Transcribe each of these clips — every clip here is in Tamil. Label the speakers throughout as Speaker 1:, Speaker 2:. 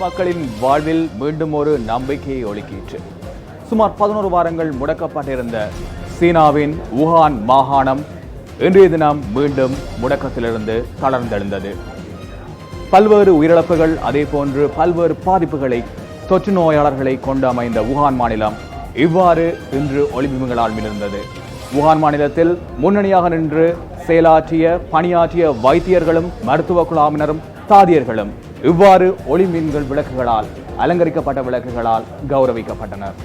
Speaker 1: பொதுமக்களின் வாழ்வில் மீண்டும் ஒரு நம்பிக்கையை ஒழுக்கிற்று. சுமார் 11 வாரங்கள் முடக்கப்பட்டிருந்த சீனாவின் வுஹான் மாகாணம் இன்றைய தினம் மீண்டும் முடக்கத்திலிருந்து தளர்ந்தெழுந்தது. பல்வேறு உயிரிழப்புகள் அதேபோன்று பல்வேறு பாதிப்புகளை தொற்று நோயாளர்களை கொண்டு அமைந்த வுஹான் மாநிலம் இவ்வாறு இன்று ஒளிபிம்பங்களால் மிளிர்ந்தது. வுஹான் மாநிலத்தில் முன்னணியாக நின்று செயலாற்றிய பணியாற்றிய வைத்தியர்களும் மருத்துவ குழாமினரும் தாதியர்களும் இவ்வாறு ஒளிமின்கள் விளக்குகளால் அலங்கரிக்கப்பட்ட விளக்குகளால் கௌரவிக்கப்பட்டனர்.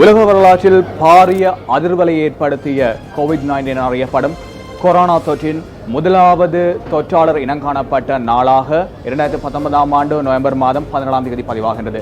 Speaker 1: உலக வரலாற்றில் பாரிய அதிர்வலை ஏற்படுத்திய கோவிட்-19 அறியப்படும் கொரோனா தொற்றின் முதலாவது தொற்றாளர் இனங்காணப்பட்ட நாளாக 2019ஆம் ஆண்டு நவம்பர் மாதம் 14ஆம் தேதி பதிவாகின்றது.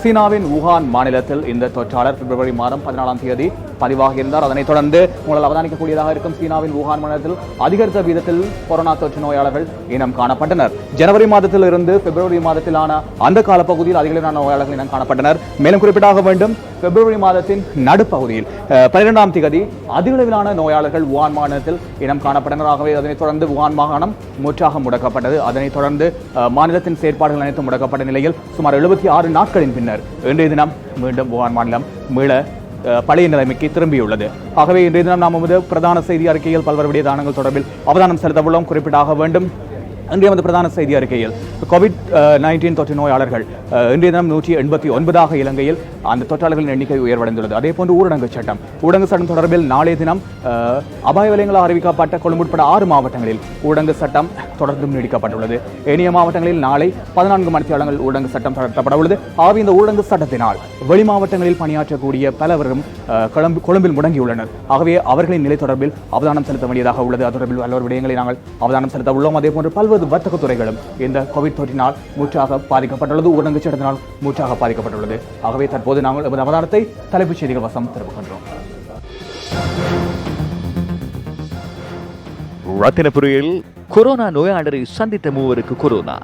Speaker 1: சீனாவின் வுஹான் மாநிலத்தில் இந்த தொற்றாளர் பிப்ரவரி மாதம் 14ஆம் தேதி பதிவாகியிருந்தார். அதனைத் தொடர்ந்து உங்களால் அவதானிக்கக்கூடியதாக இருக்கும் சீனாவின் வுஹான் மாநிலத்தில் அதிகரித்த வீதத்தில் கொரோனா தொற்று நோயாளர்கள் இனம் காணப்பட்டனர். ஜனவரி மாதத்தில் இருந்து பிப்ரவரி மாதத்திலான அந்த காலப்பகுதியில் அதிகளவிலான நோயாளர்கள் இனம் காணப்பட்டனர். மேலும் குறிப்பிட்டாக வேண்டும், பிப்ரவரி மாதத்தின் நடுப்பகுதியில் 12ஆம் தேதி அதிகளவிலான நோயாளர்கள் வுஹான் மாநிலத்தில் இனம் காணப்பட்டனர். ஆகவே அதனைத் தொடர்ந்து வுஹான் மாகாணம் முற்றாக முடக்கப்பட்டது. அதனைத் தொடர்ந்து மாநிலத்தின் செயற்பாடுகள் அனைத்தும் முடக்கப்பட்ட நிலையில் சுமார் 76 நாட்களின் பின்னர் இன்றைய தினம் மீண்டும் வுஹான் மாநிலம் மீள பழைய நிலைமைக்கு திரும்பியுள்ளது. ஆகவே இன்றைய தினம் நாம் பிரதான செய்தி அறிக்கையில் பல்வேறு விடயங்கள் தொடர்பில் அவதானம் செலுத்த உள்ளோம். குறிப்பிட்டாக வேண்டும், இன்றைய பிரதான செய்தி அறிக்கையில் கோவிட்-19 தொற்று நோயாளர்கள் இன்றைய தினம் 189ஆக இலங்கையில் அந்த தொற்றாளர்களின் எண்ணிக்கை உயர்வடைந்துள்ளது. அதேபோன்று ஊரடங்கு சட்டம் தொடர்பில் நாளைய தினம் அபாய வலயங்களாக அறிவிக்கப்பட்ட கொழும்பு உட்பட 6 மாவட்டங்களில் ஊரடங்கு சட்டம் தொடர்ந்தும் நீடிக்கப்பட்டுள்ளது. ஏனைய மாவட்டங்களில் நாளை 14 மணித்தியாலங்கள் ஊரடங்கு சட்டம் தளர்த்தப்பட உள்ளது. ஆகவே இந்த ஊரடங்கு சட்டத்தினால் வெளி மாவட்டங்களில் பணியாற்றக்கூடிய பலவரும் கொழும்பில் முடங்கியுள்ளனர். ஆகவே அவர்களின் நிலை தொடர்பில் அவதானம் செலுத்த வேண்டியதாக உள்ளது. அது தொடர்பில் பல்வேறு விடயங்களை நாங்கள் அவதானம் செலுத்த உள்ளோம். அதேபோன்று பல்வேறு வர்த்தக துறைகளும் இந்த கோவிட் தொற்றினால் முற்றாக பாதிக்கப்பட்டுள்ளது, ஊரடங்கு சட்டத்தினால் முற்றாக பாதிக்கப்பட்டுள்ளது. ஆகவே தற்போது நாங்கள் அவதானத்தை தலைப்புச் செய்திகள் வசம் திருப்புகின்றோம்.
Speaker 2: ரத்தினபுரியில் கொரோனா நோயாளரை சந்தித்த 3 கொரோனா.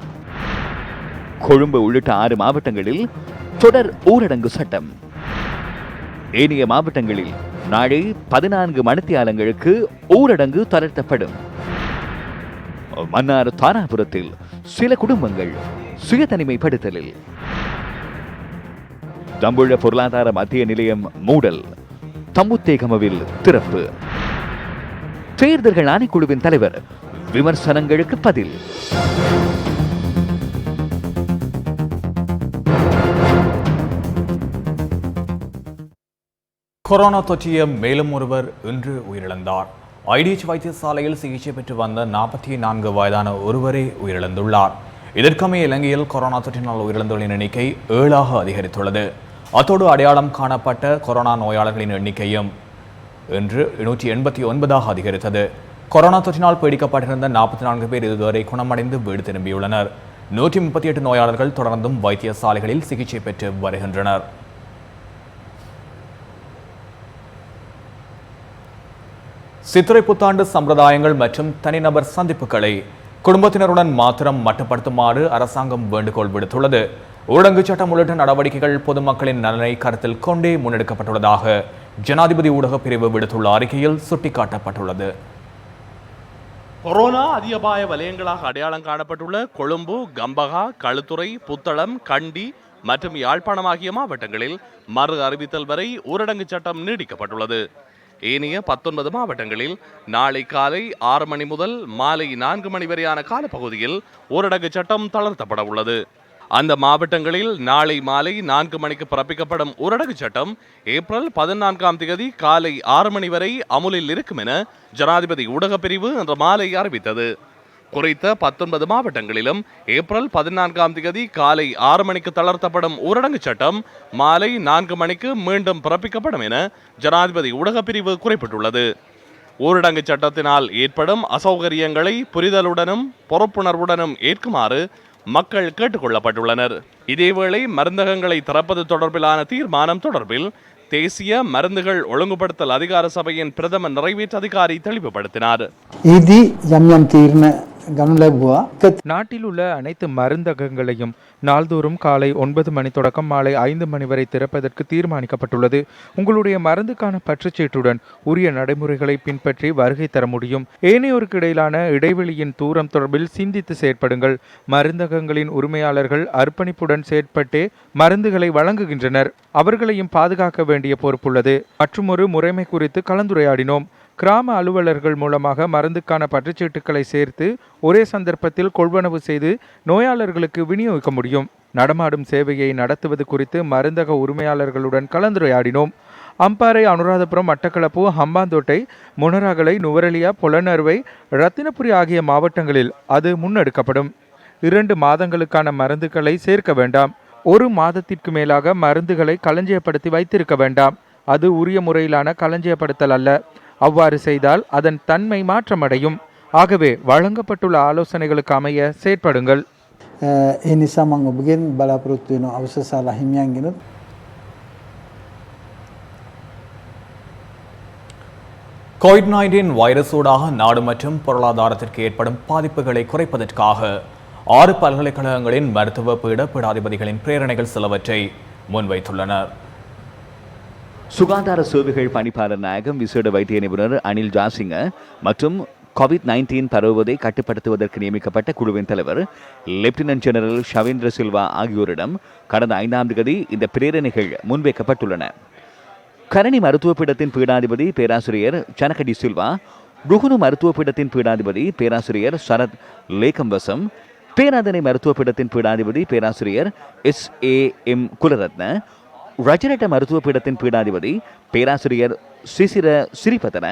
Speaker 2: கொழும்பு உள்ளிட்ட 6 மாவட்டங்களில் தொடர் ஊரடங்கு சட்டம். ஏனைய மாவட்டங்களில் நாளை 14 மணித்தியாலங்களுக்கு ஊரடங்கு தளர்த்தப்படும். மன்னார் தாராபுரத்தில் சில குடும்பங்கள் சுய தனிமைப்படுத்தலில். தம்புள்ள பொருளாதார மத்திய நிலையம் மூடல். தம்புத்தேகமவில் திறப்பு. தேர்தல்கள் ஆணைக்குழுவின் தலைவர் விமர்சனங்களுக்கு பதில்.
Speaker 1: கொரோனா தொற்றிய மேலும் ஒருவர் இன்று உயிரிழந்தார். ஐடிஎச் வைத்தியசாலையில் சிகிச்சை பெற்று வந்த 44 வயதான ஒருவரே உயிரிழந்துள்ளார். இதற்கமைய இலங்கையில் கொரோனா தொற்றினால் உயிரிழந்தவர்களின் எண்ணிக்கை 7ஆக அதிகரித்துள்ளது. அத்தோடு அடையாளம் காணப்பட்ட கொரோனா நோயாளர்களின் எண்ணிக்கையும் இன்று 189ஆக அதிகரித்தது. கொரோனா தொற்றினால் பீடிக்கப்பட்டிருந்த 44 பேர் இதுவரை குணமடைந்து வீடு திரும்பியுள்ளனர். 138 நோயாளர்கள் தொடர்ந்தும் வைத்தியசாலைகளில் சிகிச்சை பெற்று வருகின்றனர். சித்திரை புத்தாண்டு சம்பிரதாயங்கள் மற்றும் தனிநபர் சந்திப்புகளை குடும்பத்தினருடன் மாத்திரம் மட்டுப்படுத்துமாறு அரசாங்கம் வேண்டுகோள் விடுத்துள்ளது. ஊரடங்கு சட்டம் உள்ளிட்ட நடவடிக்கைகள் பொதுமக்களின் நலனை கருத்தில் கொண்டே முன்னெடுக்கப்பட்டுள்ளதாக ஜனாதிபதி ஊடக பிரிவு விடுத்துள்ள அறிக்கையில் சுட்டிக்காட்டப்பட்டுள்ளது.
Speaker 3: கொரோனா அதிகபாய வலயங்களாக அடையாளம் காணப்பட்டுள்ள கொழும்பு, கம்பகா, களுத்துறை, புத்தளம், கண்டி, மற்றும் யாழ்ப்பாணம் ஆகிய மாவட்டங்களில் மறு அறிவித்தல் வரை ஊரடங்கு சட்டம் நீடிக்கப்பட்டுள்ளது. ஏனைய 19 மாவட்டங்களில் நாளை காலை 6 மணி முதல் மாலை 4 மணி வரையான காலப்பகுதியில் ஊரடங்கு சட்டம் தளர்த்தப்பட உள்ளது. அந்த மாவட்டங்களில் நாளை மாலை 4 மணிக்கு பிறப்பிக்கப்படும் ஊரடங்கு சட்டம் ஏப்ரல் 14ஆம் தேதி காலை 6 மணி வரை அமுலில் இருக்கும் என ஜனாதிபதி ஊடகப் பிரிவு இன்று மாலை அறிவித்தது. குறித்த 19 மாவட்டங்களிலும் ஏப்ரல் 14ஆம் தேதி காலை 6 மணிக்கு தளர்த்தப்படும் ஊரடங்கு சட்டம் மாலை 4 மணிக்கு மீண்டும் பிறப்பிக்கப்படும் என ஜனாதிபதி ஊடகப் பிரிவு குறிப்பிட்டுள்ளது. ஊரடங்கு சட்டத்தினால் ஏற்படும் அசௌகரியங்களை புரிதலுடனும் பொறுப்புணர்வுடனும் ஏற்குமாறு மக்கள் கேட்டுக் கொள்ளப்பட்டுள்ளனர். இதேவேளை மருந்தகங்களை திறப்பது தொடர்பிலான தீர்மானம் தொடர்பில் தேசிய மருந்துகள் ஒழுங்குபடுத்தல் அதிகார சபையின் பிரதம நிறைவேற்று அதிகாரி தெளிவுபடுத்தினார்.
Speaker 4: நாட்டில் உள்ள அனைத்து மருந்தகங்களையும் நாள்தோறும் காலை 9 மணி தொடக்கம் மாலை 5 மணி வரை திறப்பதற்கு தீர்மானிக்கப்பட்டுள்ளது. உங்களுடைய மருந்துக்கான பற்றுச்சீட்டுடன் உரிய நடைமுறைகளை பின்பற்றி வருகை தர முடியும். ஏனையோருக்கு இடையிலான இடைவெளியின் தூரம் தொடர்பில் சிந்தித்து செயற்படுங்கள். மருந்தகங்களின் உரிமையாளர்கள் அர்ப்பணிப்புடன் செயற்பட்டே மருந்துகளை வழங்குகின்றனர். அவர்களையும் பாதுகாக்க வேண்டிய பொறுப்புள்ளது. மற்றுமொரு முறைமை குறித்து கலந்துரையாடினோம். கிராம அலுவலர்கள் மூலமாக மருந்துக்கான பற்றுச்சீட்டுகளை சேர்த்து ஒரே சந்தர்ப்பத்தில் கொள்வனவு செய்து நோயாளர்களுக்கு விநியோகிக்க முடியும். நடமாடும் சேவையை நடத்துவது குறித்து மருந்தக உரிமையாளர்களுடன் கலந்துரையாடினோம். அம்பாறை, அனுராதபுரம், மட்டக்களப்பு, ஹம்பாந்தோட்டை, முனராகலை, நுவரெலியா, பொலனறுவை, ரத்தினபுரி ஆகிய மாவட்டங்களில் அது முன்னெடுக்கப்படும். 2 மாதங்களுக்கான மருந்துகளை சேர்க்க வேண்டாம். 1 மாதத்திற்கு மேலாக மருந்துகளை களஞ்சியப்படுத்தி வைத்திருக்க வேண்டாம். அது உரிய முறையிலான களஞ்சியப்படுத்தல் அல்ல. அவ்வாறு செய்தால் அதன் தன்மை மாற்றமடையும். ஆகவே வழங்கப்பட்டுள்ள ஆலோசனைகளுக்கு அமைய செயற்படுங்கள்.
Speaker 1: கோவிட்-19 வைரஸூடாக நாடு மற்றும் பொருளாதாரத்திற்கு ஏற்படும் பாதிப்புகளை குறைப்பதற்காக 6 பல்கலைக்கழகங்களின் மருத்துவ பீட பீடாதிபதிகளின் பிரேரணைகள் சிலவற்றை முன்வைத்துள்ளனர்.
Speaker 2: சுகாதார சேவைகள் பணிப்பாளர் நாயகம் விசேட வைத்திய நிபுணர் அனில் ஜாசிங்க மற்றும் கோவிட்-19 பரவுவதை கட்டுப்படுத்துவதற்கு நியமிக்கப்பட்ட குழுவின் தலைவர் லெப்டினன்ட் ஜெனரல் ஷவேந்திர சில்வா ஆகியோரிடம் கடந்த 5ஆம் தேதி இந்த பிரேரணைகள் முன்வைக்கப்பட்டுள்ளன. கரணி மருத்துவ பீடத்தின் பீடாதிபதி பேராசிரியர் சனகடி சில்வா, ருகுனு மருத்துவ பீடத்தின் பீடாதிபதி பேராசிரியர் சரத் லேகம்பசம், பேராதனை மருத்துவ பீடத்தின் பீடாதிபதி பேராசிரியர் SAM குலரத்ன, ரஜரட்ட மருத்துவ பீடத்தின் பீடாதிபதி பேராசிரியர் சிசிர சிறிபதன,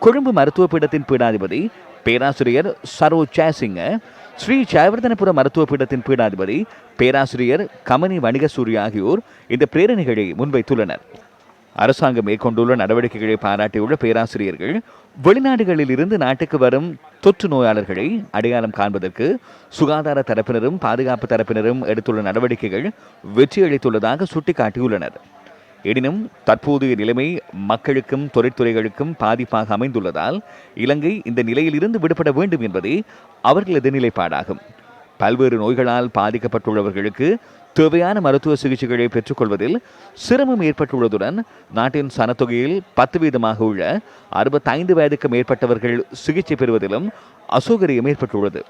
Speaker 2: கொழும்பு மருத்துவ பீடத்தின் பீடாதிபதி பேராசிரியர் சரோ ஜெயசிங்க, ஸ்ரீ ஜெயவர்தனபுர மருத்துவ பீடத்தின் பீடாதிபதி பேராசிரியர் கமனி வணிகசூரி ஆகியோர் இந்த பிரேரணைகளை முன்வைத்துள்ளனர். அரசாங்கம் மேற்கொண்டுள்ள நடவடிக்கைகளை பாராட்டியுள்ள பேராசிரியர்கள் வெளிநாடுகளில் இருந்து நாட்டுக்கு வரும் தொற்று நோயாளர்களை அடையாளம் காண்பதற்கு சுகாதார தரப்பினரும் பாதுகாப்பு தரப்பினரும் எடுத்துள்ள நடவடிக்கைகள் வெற்றியளித்துள்ளதாக சுட்டிக்காட்டியுள்ளனர். எனினும் தற்போதைய நிலைமை மக்களுக்கும் தொழிற்துறைகளுக்கும் பாதிப்பாக அமைந்துள்ளதால் இலங்கை இந்த நிலையில் இருந்து விடுபட வேண்டும் என்பதே அவர்களது நிலைப்பாடாகும். பல்வேறு நோய்களால் பாதிக்கப்பட்டுள்ளவர்களுக்கு தேவையான மருத்துவ சிகிச்சைகளை பெற்றுக்கொள்வதில் சிரமம் ஏற்பட்டுள்ளதுடன் நாட்டின் சனத்தொகையில் 10% உள்ள 65 வயதுக்கு மேற்பட்டவர்கள் சிகிச்சை பெறுவதிலும் அசௌகரியம் ஏற்பட்டுள்ளது.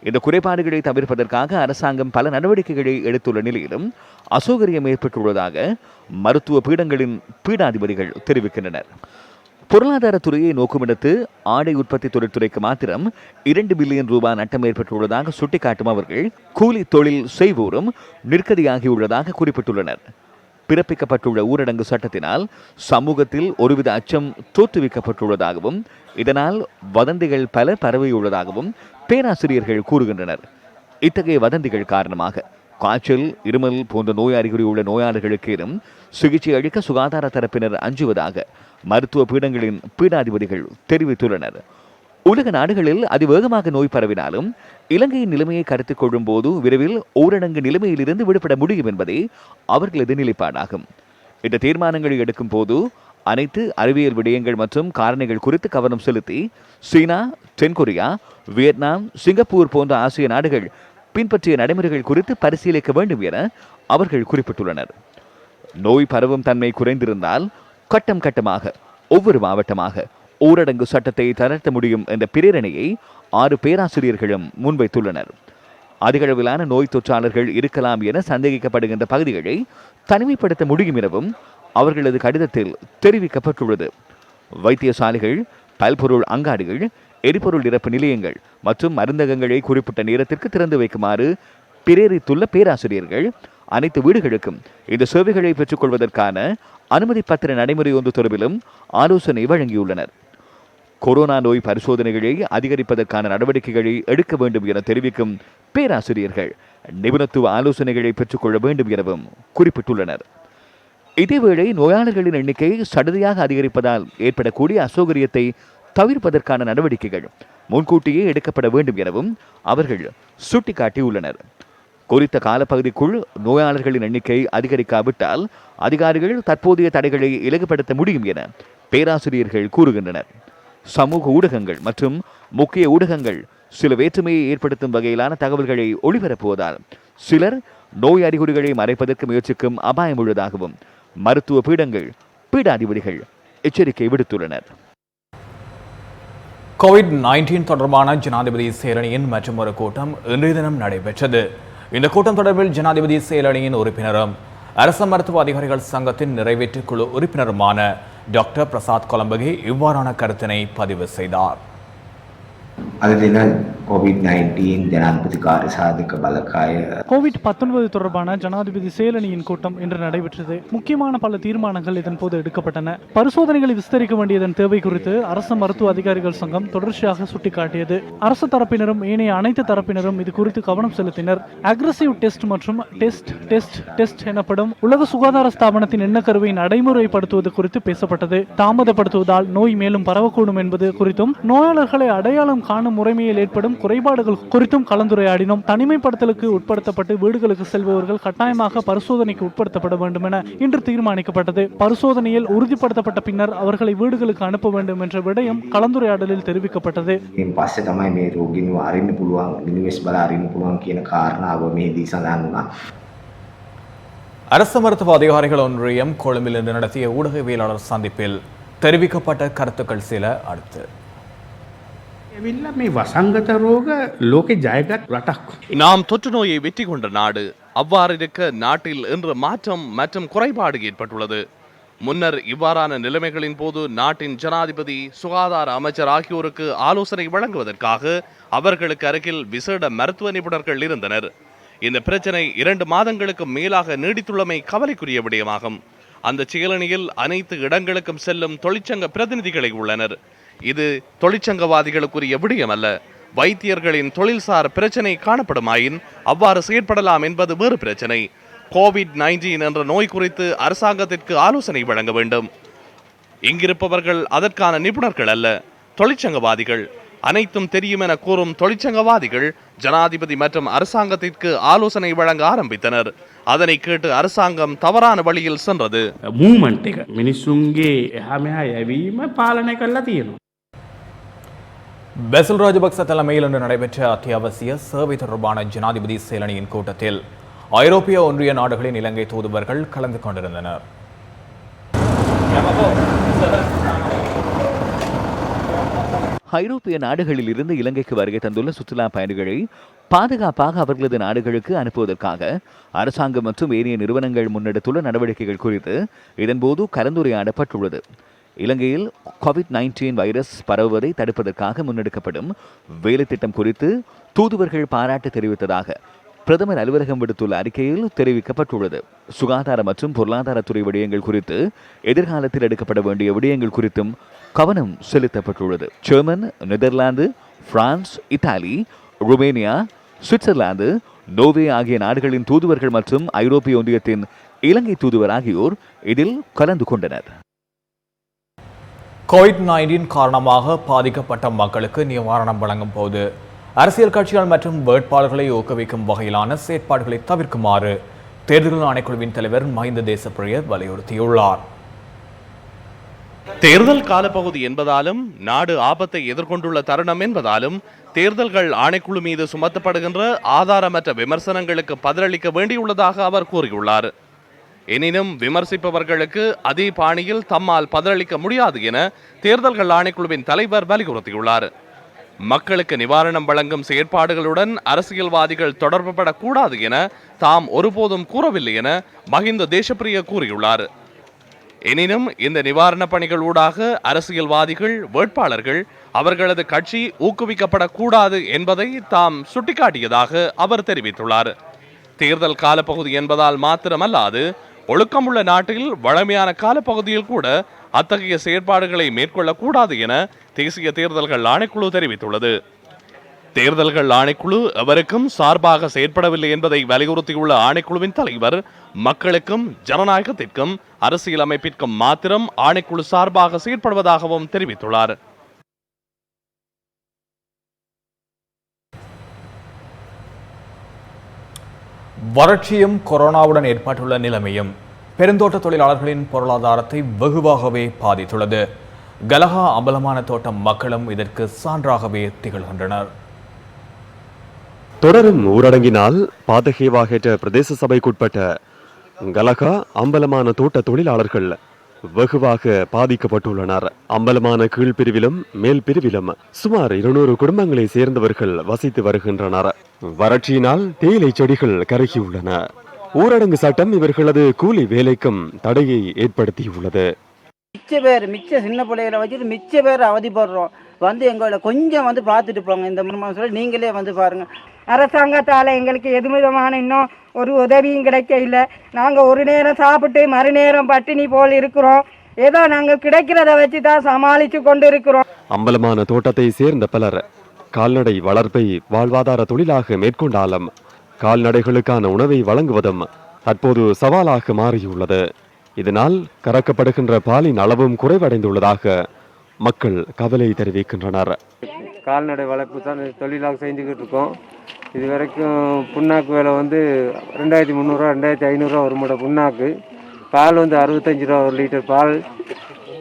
Speaker 2: இந்த குறைபாடுகளை தவிர்ப்பதற்காக அரசாங்கம் பல நடவடிக்கைகளை எடுத்துள்ள நிலையிலும் அசௌகரியம் ஏற்பட்டுள்ளதாக மருத்துவ பீடங்களின் பீடாதிபதிகள் தெரிவிக்கின்றனர். பொருளாதாரத்துறையை நோக்குமிடத்து ஆடை உற்பத்தி தொழிற்துறைக்கு மாத்திரம் 2 பில்லியன் ரூபாய் நட்டம் ஏற்பட்டுள்ளதாக சுட்டிக்காட்டும் அவர்கள் கூலி தொழில் செய்வோரும் நிற்கதியாகியுள்ளதாக குறிப்பிட்டுள்ளனர். பிறப்பிக்கப்பட்டுள்ள ஊரடங்கு சட்டத்தினால் சமூகத்தில் ஒருவித அச்சம் தோற்றுவிக்கப்பட்டுள்ளதாகவும் இதனால் வதந்திகள் பல பரவியுள்ளதாகவும் பேராசிரியர்கள் கூறுகின்றனர். இத்தகைய வதந்திகள் காரணமாக காய்ச்சல், இருமல் போன்ற நோய் அறிகுறி உள்ள நோயாளர்களுக்கு சிகிச்சை அளிக்க சுகாதார தரப்பினர் அஞ்சுவதாக மருத்துவ பீடங்களின் பீடாதிபதிகள் தெரிவித்துள்ளனர். உலக நாடுகளில் அதிவேகமாக நோய் பரவினாலும் இலங்கையின் நிலைமையை கருத்தில் கொள்ளும் போது விரைவில் ஊரடங்கு நிலைமையிலிருந்து விடுபட முடியும் என்பதே அவர்களது நிலைப்பாடாகும். இந்த தீர்மானங்களை எடுக்கும் போது அனைத்து அறிவியல் விடயங்கள் மற்றும் காரணிகள் குறித்து கவனம் செலுத்தி சீனா, தென்கொரியா, வியட்நாம், சிங்கப்பூர் போன்ற ஆசிய நாடுகள் பின்பற்றிய நடைமுறைகள் குறித்து பரிசீலிக்க வேண்டும் என அவர்கள் குறிப்பிட்டுள்ளனர். நோய் பரவும் தன்மை குறைந்திருந்தால் கட்டம் கட்டமாக ஒவ்வொரு மாவட்டமாக ஊரடங்கு சட்டத்தை தளர்த்த முடியும் என்ற பிரேரணையை 6 பேராசிரியர்களும் முன்வைத்துள்ளனர். அதிகளவிலான நோய் தொற்றாளர்கள் இருக்கலாம் என சந்தேகிக்கப்படுகின்ற பகுதிகளை தனிமைப்படுத்த முடியும் எனவும் அவர்களது கடிதத்தில் தெரிவிக்கப்பட்டுள்ளது. வைத்தியசாலைகள், பல்பொருள் அங்காடிகள், எரிபொருள் நிரப்பு நிலையங்கள் மற்றும் மருந்தகங்களை குறிப்பிட்ட நேரத்திற்கு திறந்து வைக்குமாறு பிரேரித்துள்ள பேராசிரியர்கள் அனைத்து வீடுகளுக்கும் இந்த சேவைகளை பெற்றுக்கொள்வதற்கான அனுமதி பத்திர நடைமுறை ஒன்று தொடர்பிலும் ஆலோசனை வழங்கியுள்ளனர். கொரோனா நோய் பரிசோதனைகளை அதிகரிப்பதற்கான நடவடிக்கைகளை எடுக்க வேண்டும் என தெரிவிக்கும் பேராசிரியர்கள் நிபுணத்துவ ஆலோசனைகளை பெற்றுக்கொள்ள வேண்டும் எனவும் குறிப்பிட்டுள்ளனர். இதேவேளை நோயாளர்களின் எண்ணிக்கை சடதியாக அதிகரிப்பதால் ஏற்படக்கூடிய அசௌகரியத்தை தவிர்ப்பதற்கான நடவடிக்கைகள் முன்கூட்டியே எடுக்கப்பட வேண்டும் எனவும் அவர்கள் சுட்டிக்காட்டியுள்ளனர். குறித்த காலப்பகுதிக்குள் நோயாளர்களின் எண்ணிக்கை அதிகரிக்காவிட்டால் அதிகாரிகள் தற்போதைய தடைகளை இலகுபடுத்த முடியும் என பேராசிரியர்கள் கூறுகின்றனர். சமூக ஊடகங்கள் மற்றும் முக்கிய ஊடகங்கள் சில வேற்றுமையை ஏற்படுத்தும் வகையிலான தகவல்களை ஒளிபரப்புவதால் சிலர் நோய் அறிகுறிகளை மறைப்பதற்கு முயற்சிக்கும் அபாயம் உள்ளதாகவும் மருத்துவ பீடங்கள், பீடாதிபதிகள் எச்சரிக்கை விடுத்துள்ளனர்.
Speaker 1: COVID-19 தொடர்பான ஜனாதிபதி செயலணியின் மற்றொரு கூட்டம் இன்றைய தினம் நடைபெற்றது. இந்த கூட்டம் தொடர்பில் ஜனாதிபதி செயலணியின் உறுப்பினரும் அரச மருத்துவ அதிகாரிகள் சங்கத்தின் நிறைவேற்று குழு உறுப்பினருமான டாக்டர் பிரசாத் கொலம்பகே இவ்வாறான கருத்தினை பதிவு செய்தார்.
Speaker 5: COVID-19 ஜனாதிபதி காரிய சாதக பலகாய
Speaker 6: COVID-19 தொடர்பான ஜனாதிபதி செயலணியின் கூட்டம் இன்று நடைபெற்றது. முக்கியமான பல தீர்மானங்கள் இதன் போது எடுக்கப்பட்டன. பரிசோதனைகளை விஸ்தரிக்க வேண்டியதன் தேவை குறித்து அரசு மருத்துவ அதிகாரிகள் சங்கம் தொடர்ச்சியாக சுட்டிக்காட்டியது. அரசு தரப்பினரும் ஏனைய அனைத்து தரப்பினரும் இது குறித்து கவனம் செலுத்தினர். அக்ரெசிவ் டெஸ்ட் மற்றும் டெஸ்ட் எனப்படும் உலக சுகாதார ஸ்தாபனத்தின் எண்ணக்கருவை நடைமுறைப்படுத்துவது குறித்து பேசப்பட்டது. தாமதப்படுத்துவதால் நோய் மேலும் பரவக்கூடும் என்பது குறித்தும் நோயாளர்களை அடையாளம் காணும் முறைமையில் ஏற்படும் குறைபாடுகள் குறித்தும் கலந்துரையாடினோம். தனிமைப்படுத்தலுக்கு உட்படுத்தப்பட்டு வீடுகளுக்கு செல்பவர்கள் கட்டாயமாக பரிசோதனைக்கு உட்படுத்தப்பட வேண்டும் என இன்று தீர்மானிக்கப்பட்டது. பரிசோதனையில் உறுதிப்படுத்தப்பட்ட பின்னர் அவர்களை வீடுகளுக்கு அனுப்ப வேண்டும் என்ற விடயம் கலந்துரையாடலில் தெரிவிக்கப்பட்டது.
Speaker 1: அரசு மருத்துவ அதிகாரிகள் ஒன்றியம் கொழும்பில் இன்று நடத்திய ஊடகவியலாளர் சந்திப்பில் தெரிவிக்கப்பட்ட கருத்துக்கள் சில அடுத்து.
Speaker 3: நாம் தொற்று நோயை வெற்றி கொண்ட நாடு. அவ்வாறு இருக்க நாட்டில் இன்று மாற்றம் மற்றும் குறைபாடு ஏற்பட்டுள்ளது. முன்னர் இவ்வாறான நிலைமைகளின் போது நாட்டின் ஜனாதிபதி, சுகாதார அமைச்சர் ஆகியோருக்கு ஆலோசனை வழங்குவதற்காக அவர்களுக்கு அருகில் விசேட மருத்துவ நிபுணர்கள் இருந்தனர். இந்த பிரச்சனை 2 மாதங்களுக்கு மேலாக நீடித்துள்ளமை கவலைக்குரிய விடயமாகும். அந்த செயலணியில் அனைத்து இடங்களுக்கும் செல்லும் தொழிற்சங்க பிரதிநிதிகளை உள்ளனர். இது தொழிற்சங்கவாதிகளுக்குரிய விடயம் அல்ல. வைத்தியர்களின் தொழில்சார் பிரச்சனை காணப்படுமாயின் அவ்வாறு செயற்படலாம் என்பது வேறு பிரச்சனை. COVID-19 என்ற நோய் குறித்து அரசாங்கத்திற்கு ஆலோசனை வழங்க வேண்டும். இங்கிருப்பவர்கள் அதற்கான நிபுணர்கள் அல்ல, தொழிற்சங்கவாதிகள். அனைத்தும் தெரியும் என கூறும் தொழிற்சங்கவாதிகள் ஜனாதிபதி மற்றும் அரசாங்கத்திற்கு ஆலோசனை வழங்க ஆரம்பித்தனர். அதனை கேட்டு அரசாங்கம் தவறான வழியில் சென்றது.
Speaker 1: பெசில் ராஜபக்ச தலைமையில் இன்று நடைபெற்ற அத்தியாவசிய சேவை தொடர்பான ஜனாதிபதி செயலணியின் கூட்டத்தில் ஐரோப்பிய ஒன்றிய நாடுகளின் இலங்கை தூதுவர்கள் கலந்து கொண்டிருந்தனர்.
Speaker 2: ஐரோப்பிய நாடுகளில் இருந்து இலங்கைக்கு வருகை தந்துள்ள சுற்றுலா பயணிகளை பாதுகாப்பாக அவர்களது நாடுகளுக்கு அனுப்புவதற்காக அரசாங்கம் மற்றும் ஏனைய நிறுவனங்கள் முன்னெடுத்துள்ள நடவடிக்கைகள் குறித்து இதன்போது கலந்துரையாடப்பட்டுள்ளது. இலங்கையில் COVID-19 வைரஸ் பரவுவதை தடுப்பதற்காக முன்னெடுக்கப்படும் வேலை திட்டம் குறித்து தூதுவர்கள் பாராட்டு தெரிவித்ததாக பிரதமர் அலுவலகம் விடுத்துள்ள அறிக்கையில் தெரிவிக்கப்பட்டுள்ளது. சுகாதார மற்றும் பொருளாதாரத்துறை விடயங்கள் குறித்து எதிர்காலத்தில் எடுக்கப்பட வேண்டிய விடயங்கள் குறித்தும் கவனம் செலுத்தப்பட்டுள்ளது. German, Netherlands, France, Italy, Romania, Switzerland, Norway ஆகிய நாடுகளின் தூதுவர்கள் மற்றும் ஐரோப்பிய ஒன்றியத்தின் இலங்கை தூதுவர் ஆகியோர் இதில் கலந்து கொண்டனர்.
Speaker 1: COVID-19 காரணமாக பாதிக்கப்பட்ட மக்களுக்கு நிவாரணம் வழங்கும் போது அரசியல் கட்சிகள் மற்றும் வேட்பாளர்களை ஊக்குவிக்கும் வகையிலான செயற்பாடுகளை தவிர்க்குமாறு தேர்தல் ஆணைக்குழுவின் தலைவர் மஹிந்த தேசப்பிரிய வலியுறுத்தியுள்ளார்.
Speaker 3: தேர்தல் காலப்பகுதி என்பதாலும் நாடு ஆபத்தை எதிர்கொண்டுள்ள தருணம் என்பதாலும் தேர்தல்கள் ஆணைக்குழு மீது சுமத்தப்படுகின்ற ஆதாரமற்ற விமர்சனங்களுக்கு பதிலளிக்க வேண்டியுள்ளதாக அவர் கூறியுள்ளார். எனினும் விமர்சிப்பவர்களுக்கு அதே பாணியில் தம்மால் பதிலளிக்க முடியாது என தேர்தல்கள் ஆணைக்குழுவின் தலைவர் வலியுறுத்தியுள்ளார். மக்களுக்கு நிவாரணம் வழங்கும் செயற்பாடுகளுடன் அரசியல்வாதிகள் தொடர்புபடக்கூடாது என தாம் ஒருபோதும் கூறவில்லை என மஹிந்த தேசப்பிரிய கூறியுள்ளார். எனினும் இந்த நிவாரண பணிகள் ஊடாக அரசியல்வாதிகள், வேட்பாளர்கள், அவர்களது கட்சி ஊக்குவிக்கப்படக்கூடாது என்பதை தாம் சுட்டிக்காட்டியதாக அவர் தெரிவித்துள்ளார். தேர்தல் காலப்பகுதி என்பதால் மாத்திரமல்லாது ஒழுக்கமுள்ள நாட்டில் வழமையான காலப்பகுதியில் கூட அத்தகைய செயற்பாடுகளை மேற்கொள்ளக்கூடாது என தேசிய தேர்தல்கள் ஆணைக்குழு தெரிவித்துள்ளது. தேர்தல்கள் ஆணைக்குழு எவருக்கும் சார்பாக செயற்படவில்லை என்பதை வலியுறுத்தியுள்ள ஆணைக்குழுவின் தலைவர், மக்களுக்கும் ஜனநாயகத்திற்கும் அரசியலமைப்பிற்கும் மாத்திரம் ஆணைக்குழு சார்பாக செயற்படுவதாகவும் தெரிவித்துள்ளார்.
Speaker 1: வறட்சியும் கொரோனாவுடன் ஏற்பட்டுள்ள நிலைமையும் பெருந்தோட்ட தொழிலாளர்களின் பொருளாதாரத்தை வெகுவாகவே பாதித்துள்ளது. கலஹா அம்பலமான தோட்ட மக்களும் இதற்கு சான்றாகவே திகழ்கின்றனர்.
Speaker 7: தொடரும் ஊரடங்கினால் பாதகேவாகேற்ற பிரதேச சபைக்குட்பட்ட கலகா அம்பலமான தோட்ட தொழிலாளர்கள் வெகுவாக பாதிக்கப்பட்டுள்ளனர். அம்பலமான கீழ்பிரிவிலும் மேல் பிரிவிலும் சுமார் 200 குடும்பங்களை சேர்ந்தவர்கள் வசித்து வருகின்றனர். வறட்சியினால் தேயிலை செடிகள் கருகியுள்ளன. ஊரடங்கு சட்டம் இவர்களது கூலி வேலைக்கும் தடையை ஏற்படுத்தியுள்ளது.
Speaker 8: மிச்ச சின்ன பிள்ளைகளை வச்சுட்டு மிச்ச பேர் அவதிப்படுறோம். எங்களை கொஞ்சம் பார்த்துட்டு போங்க. இந்த சொல்லி நீங்களே பாருங்க.
Speaker 9: அரசாங்கத்தால் எங்களுக்கு எது விதமான இன்னும் ஒரு உதவியும் கிடைக்க இல்லை. நாங்கள் ஒரு நேரம் சாப்பிட்டு மறுநேரம் பட்டினி போல் இருக்கிறோம். ஏதோ நாங்கள் கிடைக்கிறத வச்சு தான் சமாளித்து கொண்டு இருக்கிறோம்.
Speaker 7: அம்பலமான தோட்டத்தை சேர்ந்த பலர் கால்நடை வளர்ப்பை வாழ்வாதார தொழிலாக மேற்கொண்டாலும் கால்நடைகளுக்கான உணவை வழங்குவதும் தற்போது சவாலாக மாறியுள்ளது. இதனால் கறக்கப்படுகின்ற பாலின் அளவும் குறைவடைந்துள்ளதாக மக்கள் கவலை தெரிவிக்கின்றனர்.
Speaker 10: கால்நடை வளர்ப்பு தான் தொழிலாக செஞ்சுக்கிட்டு இருக்கோம். இது வரைக்கும் புண்ணாக்கு விலை 2300 2500 ஒரு மூட்டை புண்ணாக்கு. பால் 65 ரூபா ஒரு லிட்டர் பால்.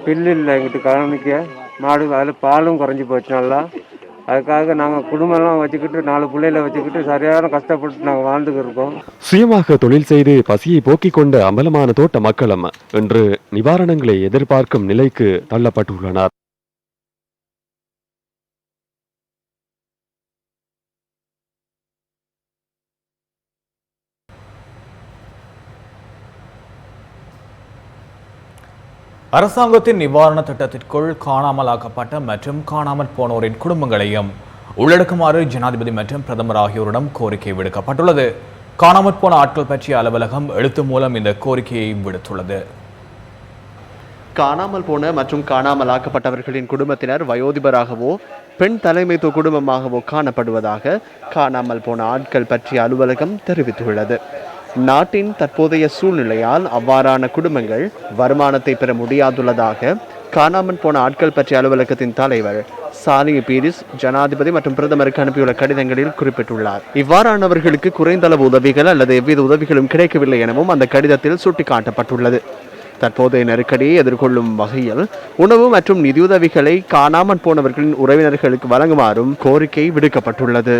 Speaker 10: பில்லு இல்லை எங்கிட்ட கவனிக்க மாடு, அதில் பாலும் குறைஞ்சி போச்சு நல்லா. அதுக்காக நாங்கள் குடும்பம்லாம் வச்சுக்கிட்டு 4 பிள்ளைகளை வச்சுக்கிட்டு சரியான கஷ்டப்பட்டு நாங்கள் வாழ்ந்துக்கிட்டு இருக்கோம்.
Speaker 7: சுயமாக தொழில் செய்து பசியை போக்கிக் கொண்ட அம்பலமான தோட்ட மக்களும் இன்று நிவாரணங்களை எதிர்பார்க்கும் நிலைக்கு தள்ளப்பட்டுள்ளனர்.
Speaker 1: அரசாங்கத்தின் நிவாரண திட்டத்திற்குள் காணாமலாக்கப்பட்ட மற்றும் காணாமல் போனோரின் குடும்பங்களையும் உள்ளடக்குமாறு ஜனாதிபதி மற்றும் பிரதமர் ஆகியோரிடம் கோரிக்கை விடுக்கப்பட்டுள்ளது. காணாமற் போன ஆட்கள் பற்றிய அலுவலகம் எழுத்து மூலம் இந்த கோரிக்கையை விடுத்துள்ளது.
Speaker 11: காணாமல் போன மற்றும் காணாமலாக்கப்பட்டவர்களின் குடும்பத்தினர் வயோதிபராகவோ பெண் தலைமைத்துவ குடும்பமாகவோ காணப்படுவதாக காணாமல் போன ஆட்கள் பற்றிய அலுவலகம் தெரிவித்துள்ளது. நாட்டின் தற்போதைய சூழ்நிலையால் அவ்வாறான குடும்பங்கள் வருமானத்தை பெற முடியாதுள்ளதாக காணாமல் போன ஆட்கள் பற்றிய அலுவலகத்தின் தலைவர் சாலிஹ் பீரிஸ் ஜனாதிபதி மற்றும் பிரதமருக்கு அனுப்பியுள்ள கடிதங்களில் குறிப்பிட்டுள்ளார். இவ்வாறானவர்களுக்கு குறைந்த அளவு உதவிகள் அல்லது எவ்வித உதவிகளும் கிடைக்கவில்லை எனவும் அந்த கடிதத்தில் சுட்டிக்காட்டப்பட்டுள்ளது. தற்போதைய நெருக்கடியை எதிர்கொள்ளும் வகையில் உணவு மற்றும் நிதியுதவிகளை காணாமல் போனவர்களின் உறவினர்களுக்கு வழங்குமாறும் கோரிக்கை விடுக்கப்பட்டுள்ளது.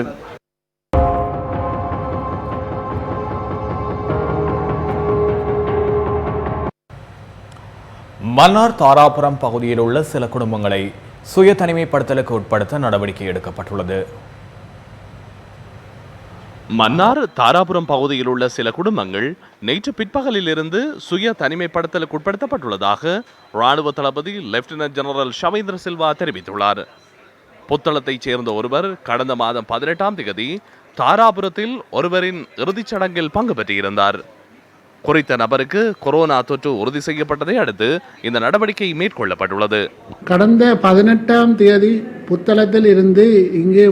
Speaker 1: மன்னார் தாராபுரம் பகுதியில் உள்ள சில குடும்பங்களை சுய தனிமைப்படுத்தலுக்கு உட்படுத்த நடவடிக்கை எடுக்கப்பட்டுள்ளது.
Speaker 3: மன்னார் தாராபுரம் பகுதியில் உள்ள சில குடும்பங்கள் நேற்று பிற்பகலில் இருந்து சுய தனிமைப்படுத்தலுக்கு உட்படுத்தப்பட்டுள்ளதாக இராணுவ தளபதி லெப்டினன்ட் ஜெனரல் ஷவேந்திர சில்வா தெரிவித்துள்ளார். புத்தளத்தைச் சேர்ந்த ஒருவர் கடந்த மாதம் 18ஆம் தேதி தாராபுரத்தில் ஒருவரின் இறுதிச் சடங்கில் பங்கு பெற்றிருந்தார். குறித்த நபருக்கு கொரோனா தொற்று உறுதி செய்யப்பட்டதை அடுத்து இந்த நடவடிக்கை மேற்கொள்ளப்பட்டுள்ளது.
Speaker 12: கடந்த 18ஆம் தேதி புத்தளத்தில் இருந்து இங்கே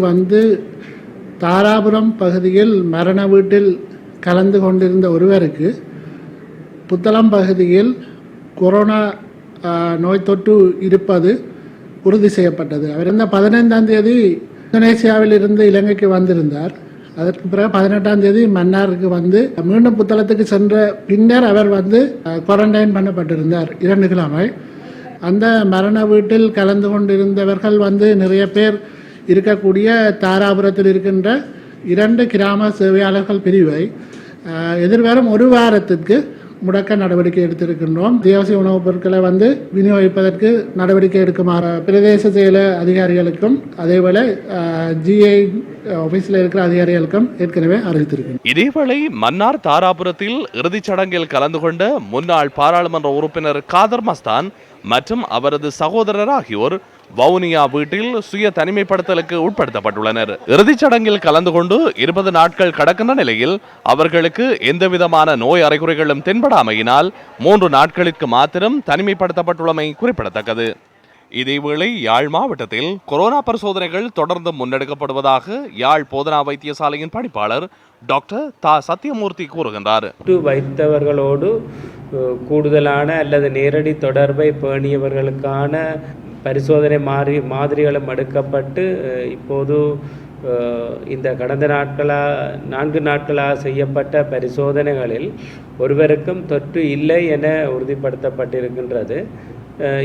Speaker 12: தாராபுரம் பகுதியில் மரண வீட்டில் கலந்து கொண்டிருந்த ஒருவருக்கு புத்தளம் பகுதியில் கொரோனா நோய் தொற்று இருப்பது உறுதி செய்யப்பட்டது. அவர் 15ஆம் தேதி இந்தோனேசியாவில் இருந்து இலங்கைக்கு வந்திருந்தார். அதற்கு பிறகு 18ஆம் தேதி மன்னாருக்கு மீண்டும் புத்தளத்துக்கு சென்ற பின்னர் அவர் குவாரண்டைன் பண்ணப்பட்டிருந்தார் 2 கிழமை. அந்த மரண வீட்டில் கலந்து கொண்டிருந்தவர்கள் நிறைய பேர் இருக்கக்கூடிய தாராபுரத்தில் இருக்கின்ற 2 கிராம சேவையாளர்கள் பிரிவை எதிர்வரும் ஒரு வாரத்திற்கு முடக்க நடவடிக்கை எடுத்திருக்கின்றோம். அத்தியாவசிய உணவுப் பொருட்களை விநியோகிப்பதற்கு நடவடிக்கை எடுக்குமாறு பிரதேச செயல அதிகாரிகளுக்கும் அதேவேளை ஜிஐ ஆபீஸில் இருக்கிற அதிகாரிகளுக்கும் ஏற்கனவே அறிவித்திருக்கிறோம்.
Speaker 3: இதேவேளை மன்னார் தாராபுரத்தில் இறுதிச் சடங்கில் கலந்து கொண்ட முன்னாள் பாராளுமன்ற உறுப்பினர் காதர் மஸ்தான் மற்றும் அவரது சகோதரர் ஆகியோர் வவுனியா வீட்டில் சுய தனிமைப்படுத்தலுக்கு உட்படுத்தப்பட்டுள்ளனர். இறுதிச் சடங்கில் கலந்து கொண்டு 20 நாட்கள் கடக்கின்ற நிலையில் அவர்களுக்கு எந்தவிதமான நோய் அறிகுறிகளும் தென்படாமையினால் 3 நாட்களுக்கு மாத்திரம் தனிமைப்படுத்தப்பட்டுள்ளமை குறிப்பிடத்தக்கது. இதேவேளை யாழ் மாவட்டத்தில் கொரோனா பரிசோதனைகள் தொடர்ந்து முன்னெடுக்கப்படுவதாக யாழ் போதனா வைத்தியசாலையின் பணிப்பாளர் டாக்டர் தா சத்தியமூர்த்தி கூறுகின்றார்.
Speaker 13: வைத்தவர்களோடு கூடுதலான அல்லது நேரடி தொடர்பை பேணியவர்களுக்கான பரிசோதனை மாதிரிகளும் எடுக்கப்பட்டு இப்போது இந்த கடந்த 4 நாட்களாக செய்யப்பட்ட பரிசோதனைகளில் ஒருவருக்கும் தொற்று இல்லை என உறுதிப்படுத்தப்பட்டிருக்கின்றது.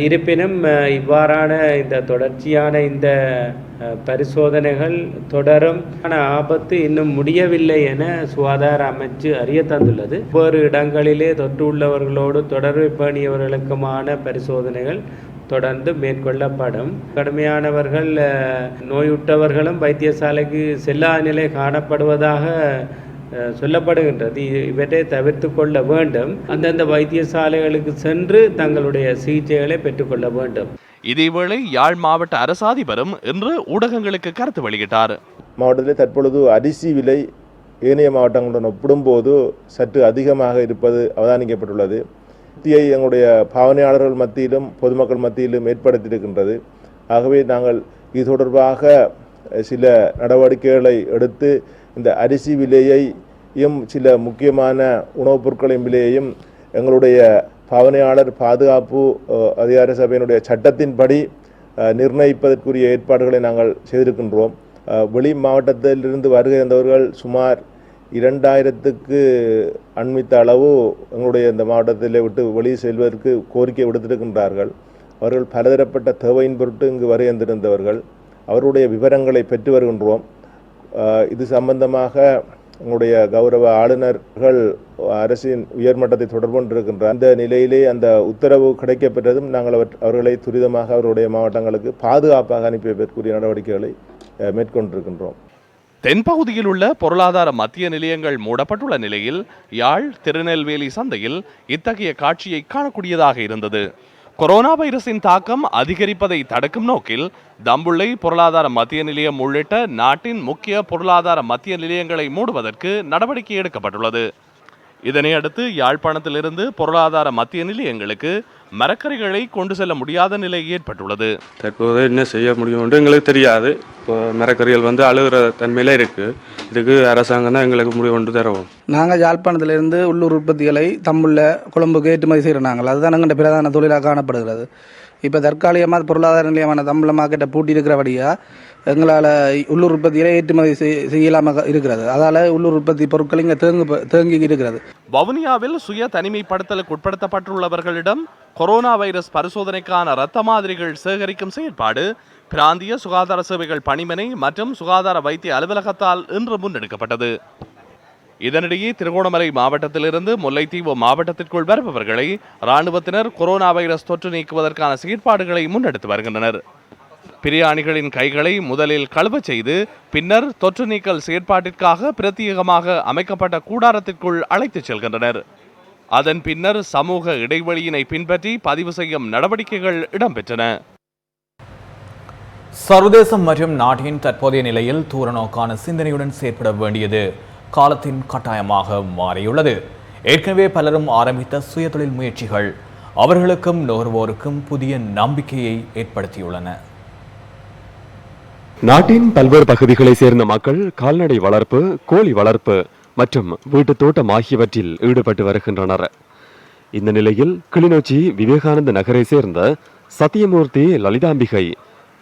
Speaker 13: இருப்பினும் இவ்வாறான இந்த தொடர்ச்சியான இந்த பரிசோதனைகள் தொடரும் ஆபத்து இன்னும் முடியவில்லை என சுகாதார அமைச்சு அறிய தந்துள்ளது. ஒவ்வொரு இடங்களிலே தொற்று உள்ளவர்களோடு தொடர்பு பேணியவர்களுக்குமான பரிசோதனைகள் தொடர்ந்து மேற்கொள்ளப்படும். கடுமையானவர்கள் நோயுற்றவர்களும் வைத்தியசாலைக்கு செல்லாத நிலை காணப்படுவதாக சொல்லப்படுகின்றது. இவற்றை தவிர்த்து கொள்ள வேண்டும். அந்தந்த வைத்தியசாலைகளுக்கு சென்று தங்களுடைய சிகிச்சைகளை பெற்றுக்கொள்ள வேண்டும்.
Speaker 3: இதேவேளை யாழ் மாவட்ட அரசாதிபரும் இன்று ஊடகங்களுக்கு கருத்து வெளியிட்டார்.
Speaker 14: மாவட்டத்தில் தற்பொழுது அரிசி விலை ஏனைய மாவட்டங்களுடன் ஒப்பிடும்போது சற்று அதிகமாக இருப்பது அவதானிக்கப்பட்டுள்ளது. எங்களுடைய பாவனையாளர்கள் மத்தியிலும் பொதுமக்கள் மத்தியிலும் ஏற்படுத்தியிருக்கின்றது. ஆகவே நாங்கள் இது தொடர்பாக சில நடவடிக்கைகளை எடுத்து இந்த அரிசி விலையையும் சில முக்கியமான உணவுப் பொருட்களின் விலையையும் எங்களுடைய பாவனையாளர் பாதுகாப்பு அதிகார சபையினுடைய சட்டத்தின்படி நிர்ணயிப்பதற்குரிய ஏற்பாடுகளை நாங்கள் செய்திருக்கின்றோம். வெளி மாவட்டத்திலிருந்து வருகை தந்தவர்கள் சுமார் 2000க்கு அண்மித்த அளவு எங்களுடைய இந்த மாவட்டத்தில் விட்டு வெளியே செல்வதற்கு கோரிக்கை விடுத்திருக்கின்றார்கள். அவர்கள் பலதரப்பட்ட தேவையின் பொருட்டு இங்கு வருகை தந்திருந்தவர்கள். அவருடைய விவரங்களை பெற்று வருகின்றோம். இது சம்பந்தமாக எங்களுடைய கௌரவ ஆளுநர்கள் அரசின் உயர்மட்டத்தை தொடர்பு கொண்டிருக்கின்றார். அந்த நிலையிலே அந்த உத்தரவு கிடைக்கப்பெற்றதும் நாங்கள் அவர்களை துரிதமாக அவருடைய மாவட்டங்களுக்கு பாதுகாப்பாக அனுப்பி வைப்பதற்குரிய நடவடிக்கைகளை மேற்கொண்டிருக்கின்றோம்.
Speaker 3: தென்பகுதியில் உள்ள பொருளாதார மத்திய நிலையங்கள் மூடப்பட்டுள்ள நிலையில் யாழ் திருநெல்வேலி சந்தையில் இத்தகைய காட்சியை காணக்கூடியதாக இருந்தது. கொரோனா வைரஸின் தாக்கம் அதிகரிப்பதை தடுக்கும் நோக்கில் தம்புள்ளை பொருளாதார மத்திய நிலையம் உள்ளிட்ட நாட்டின் முக்கிய பொருளாதார மத்திய நிலையங்களை மூடுவதற்கு நடவடிக்கை எடுக்கப்பட்டுள்ளது. இதனையடுத்து யாழ்ப்பாணத்திலிருந்து பொருளாதார மத்திய நிலையங்களுக்கு மரக்கறிகளை கொண்டு செல்ல முடியாத நிலை ஏற்பட்டுள்ளது.
Speaker 15: தற்போது என்ன செய்ய முடியும் என்று எங்களுக்கு தெரியாது. இப்போ மரக்கறிகள் அழுகிற தன்மையில இருக்கு. இதுக்கு அரசாங்கம் தான் எங்களுக்கு முடிவு கொண்டு தருவோம்.
Speaker 16: நாங்கள் யாழ்ப்பாணத்திலிருந்து உள்ளூர் உற்பத்திகளை தம்புள்ள கொழும்புக்கு ஏற்றுமதி செய்கிற நாங்கள் அதுதான் எங்கள்கிட்ட பிரதான தொழிலாக காணப்படுகிறது. இப்போ தற்காலிகமாக பொருளாதார நிலையமான தம்புள்ள மார்க்கெட்டை பூட்டி இருக்கிறபடியாக எங்களால் உள்ளூர் உற்பத்திகளை ஏற்றுமதி செய்யலாமல் இருக்கிறது. அதால் உள்ளூர் உற்பத்தி பொருட்கள் இங்கே தேங்கி இருக்கிறது.
Speaker 3: வவுனியாவில் சுய தனிமைப்படுத்தலுக்கு உட்படுத்தப்பட்டுள்ளவர்களிடம் கொரோனா வைரஸ் பரிசோதனைக்கான இரத்த மாதிரிகள் சேகரிக்கும் செயற்பாடு பிராந்திய சுகாதார சேவைகள் பணிமனை மற்றும் சுகாதார வைத்திய அலுவலகத்தால் இன்று முன்னெடுக்கப்பட்டது. இதனிடையே திருகோணமலை மாவட்டத்திலிருந்து முல்லைத்தீவு மாவட்டத்திற்குள் வருபவர்களை இராணுவத்தினர் கொரோனா வைரஸ் தொற்று நீக்குவதற்கான செயற்பாடுகளை முன்னெடுத்து வருகின்றனர். பிரியாணிகளின் கைகளை முதலில் கழுவச் செய்து பின்னர் தொற்று நீக்கல் செயற்பாட்டிற்காக பிரத்யேகமாக அமைக்கப்பட்ட கூடாரத்திற்குள் அழைத்துச் செல்கின்றனர். அதன் பின்னர் சமூக இடைவெளியினை பின்பற்றி பதிவு செய்யும் நடவடிக்கைகள் இடம்பெற்றன.
Speaker 1: சர்வதேசம் மற்றும் நாட்டின் தற்போதைய நிலையில் தூரநோக்கான சிந்தனையுடன் செயற்பட வேண்டியது காலத்தின் கட்டாயமாக மாறியுள்ளது. ஏற்கனவே பலரும் ஆரம்பித்த சுயதொழில் முயற்சிகள் அவர்களுக்கும் நுகர்வோருக்கும் புதிய நம்பிக்கையை ஏற்படுத்தியுள்ளன.
Speaker 7: நாட்டின் பல்வேறு பகுதிகளை சேர்ந்த மக்கள் கால்நடை வளர்ப்பு, கோழி வளர்ப்பு மற்றும் வீட்டு தோட்டம் ஆகியவற்றில் ஈடுபட்டு வருகின்றனர். இந்த நிலையில் கிளிநொச்சி விவேகானந்த நகரை சேர்ந்த சத்தியமூர்த்தி லலிதாம்பிகை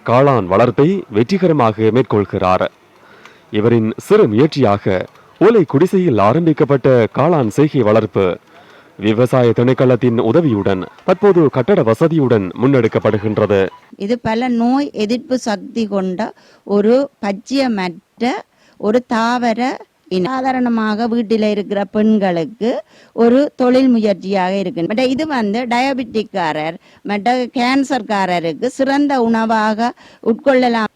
Speaker 7: காளான் வளர்ப்பை வெற்றிகரமாக மேற்கொள்கிறார். இவரின் சிறு முயற்சியாக ஓலை குடிசையில் ஆரம்பிக்கப்பட்ட காளான் செய்கை வளர்ப்பு விவசாய திணைக்களத்தின் உதவியுடன் தற்போது கட்டட வசதியுடன் முன்னெடுக்கப்படுகின்றது.
Speaker 17: இது பல நோய் எதிர்ப்பு சக்தி கொண்ட ஒரு பச்சையமற்ற ஒரு தாவர சாதாரணமாக வீட்டில் இருக்கிற பெண்களுக்கு ஒரு தொழில் முயற்சியாக இருக்கு. இது டயபெட்டிக்காரர் மற்ற கேன்சர்காரருக்கு சிறந்த உணவாக உட்கொள்ளலாம்.